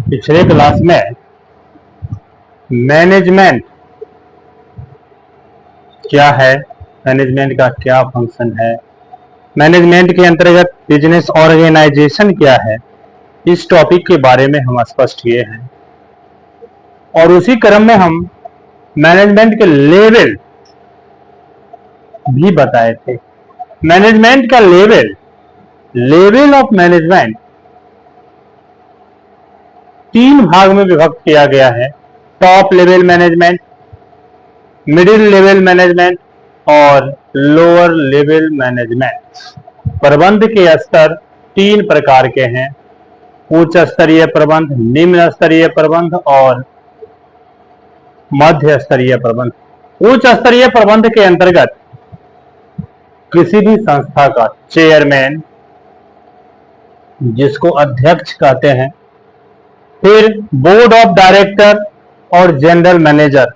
पिछले क्लास में मैनेजमेंट क्या है, मैनेजमेंट का क्या फंक्शन है, मैनेजमेंट के अंतर्गत बिजनेस ऑर्गेनाइजेशन क्या है, इस टॉपिक के बारे में हम स्पष्ट किए हैं। और उसी क्रम में हम मैनेजमेंट के लेवल भी बताए थे। मैनेजमेंट का लेवल ऑफ मैनेजमेंट 3 भाग में विभक्त किया गया है। Top level management, middle level management और लोअर लेवल मैनेजमेंट। प्रबंध के स्तर 3 प्रकार के हैं: उच्च स्तरीय प्रबंध, निम्न स्तरीय प्रबंध और मध्य स्तरीय प्रबंध। उच्च स्तरीय प्रबंध के अंतर्गत किसी भी संस्था का चेयरमैन, जिसको अध्यक्ष कहते हैं, फिर बोर्ड ऑफ डायरेक्टर और जनरल मैनेजर,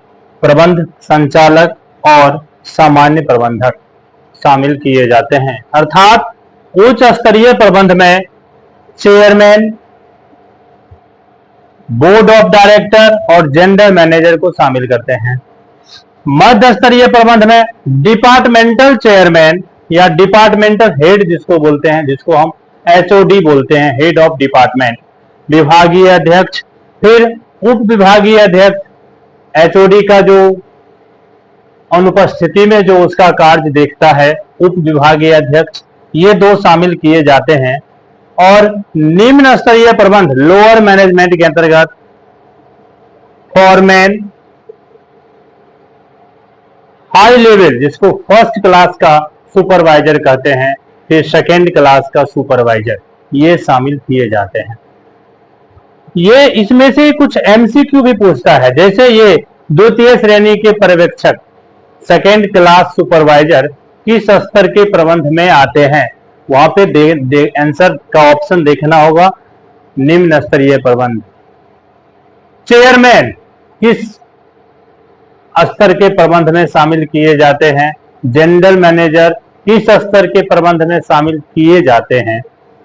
प्रबंध संचालक और सामान्य प्रबंधक शामिल किए जाते हैं। अर्थात उच्च स्तरीय प्रबंध में चेयरमैन, बोर्ड ऑफ डायरेक्टर और जनरल मैनेजर को शामिल करते हैं। मध्य स्तरीय प्रबंध में डिपार्टमेंटल चेयरमैन या डिपार्टमेंटल हेड जिसको बोलते हैं, जिसको हम HOD बोलते हैं, हेड ऑफ डिपार्टमेंट, विभागीय अध्यक्ष, फिर उप विभागीय अध्यक्ष, HOD का जो अनुपस्थिति में जो उसका कार्य देखता है, उप विभागीय अध्यक्ष, ये 2 शामिल किए जाते हैं। और निम्न स्तरीय प्रबंध लोअर मैनेजमेंट के अंतर्गत फॉरमैन, हाई लेवल जिसको फर्स्ट क्लास का सुपरवाइजर कहते हैं, फिर सेकेंड क्लास का सुपरवाइजर, ये शामिल किए जाते हैं। ये इसमें से कुछ MCQ भी पूछता है, जैसे ये द्वितीय श्रेणी के पर्यवेक्षक, सेकेंड क्लास सुपरवाइजर किस स्तर के प्रबंध में आते हैं, वहां पे आंसर का ऑप्शन देखना होगा, निम्न स्तरीय प्रबंध। चेयरमैन किस स्तर के प्रबंध में शामिल किए जाते हैं, जनरल मैनेजर किस स्तर के प्रबंध में शामिल किए जाते हैं।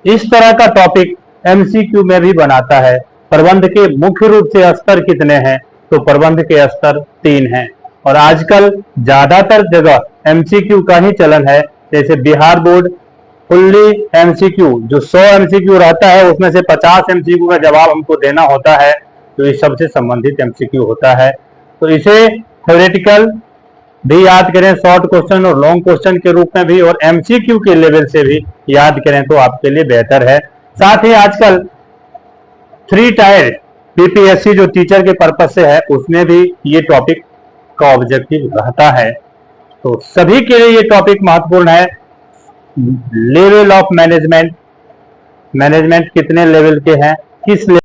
इस तरह का टॉपिक MCQ में भी बनाता है। प्रबंध के मुख्य रूप से स्तर कितने हैं, तो प्रबंध के स्तर 3 हैं। और आजकल ज्यादातर जगह MCQ का ही चलन है। जैसे बिहार बोर्ड फुल्ली MCQ, जो 100 MCQ रहता है उसमें से 50 MCQ का जवाब हमको देना होता है, तो इस सबसे संबंधित MCQ होता है। तो इसे थ्योरेटिकल भी याद करें, शॉर्ट क्वेश्चन और लॉन्ग क्वेश्चन के रूप में भी, और MCQ के लेवल से भी याद करें तो आपके लिए बेहतर है। साथ ही आजकल 3 टायर PPSC जो टीचर के पर्पज से है, उसमें भी ये टॉपिक का ऑब्जेक्टिव रहता है। तो सभी के लिए ये टॉपिक महत्वपूर्ण है। लेवल ऑफ मैनेजमेंट, मैनेजमेंट कितने लेवल के हैं, किस